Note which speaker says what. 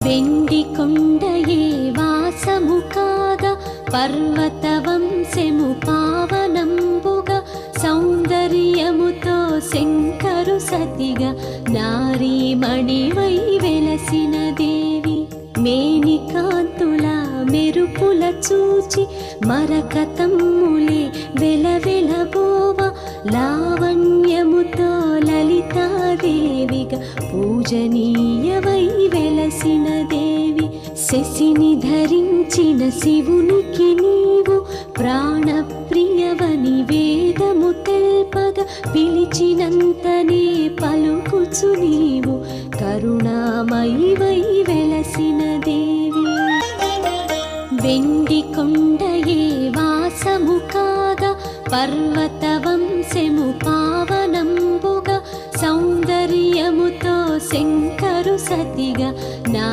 Speaker 1: వెండి కొండయే వాసము కాగా పర్వత వంశము పావనంబుగా సౌందర్యముతో శంకరు సతిగా నారీమణివై వెలసిన దేవి మేనికాంతుల మెరుపుల చూచి మరకతమ్ములే వెలవెలబోవ లావణ్యముతో లలితాదేవిగా పూజనీయవై వెలసిన దేవి శశిని ధరించిన శివునికి నీవు ప్రాణప్రియవని వేదము తెల్పగా పిలిచినంతనే పలుకుచు నీవు కరుణామయివై వెలసిన దేవి వెండి కొండయే వాసము కాగా పర్వత వంశము పావనంబుగా సౌందర్యముతో శంకరు సతిగా నా